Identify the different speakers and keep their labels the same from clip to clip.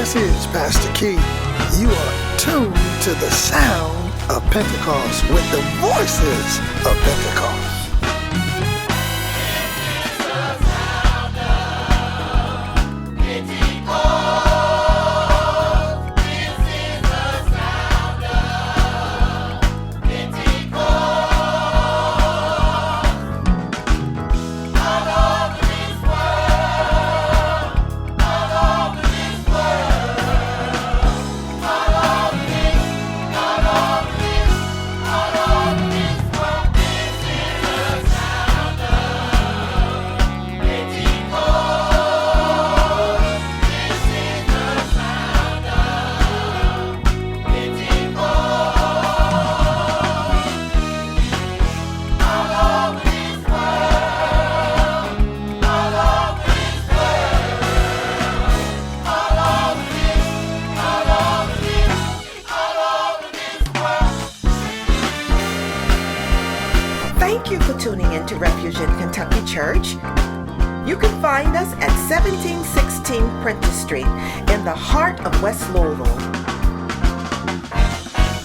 Speaker 1: This is Pastor Key. You are tuned to the Sound of Pentecost with the voices of Pentecost.
Speaker 2: Thank you for tuning in to Refuge in Kentucky Church. You can find us at 1716 Prentice Street in the heart of West Louisville.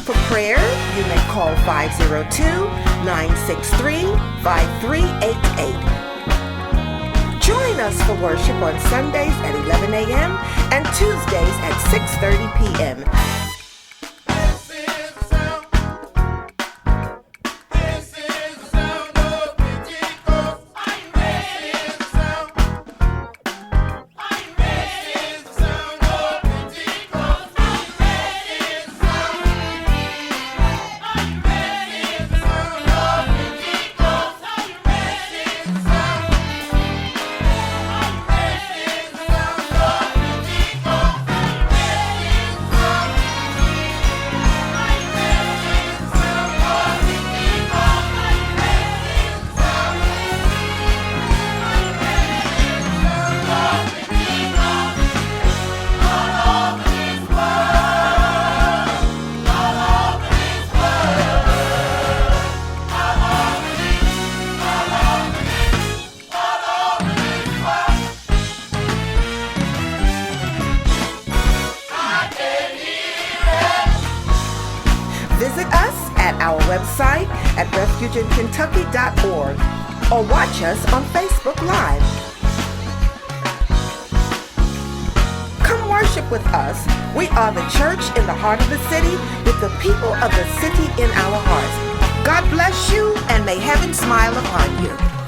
Speaker 2: For prayer, you may call 502-963-5388. Join us for worship on Sundays at 11 a.m. and Tuesdays at 6:30 p.m. Visit us at our website at refugeinkentucky.org or watch us on Facebook Live. Come worship with us. We are the church in the heart of the city with the people of the city in our hearts. God bless you and may heaven smile upon you.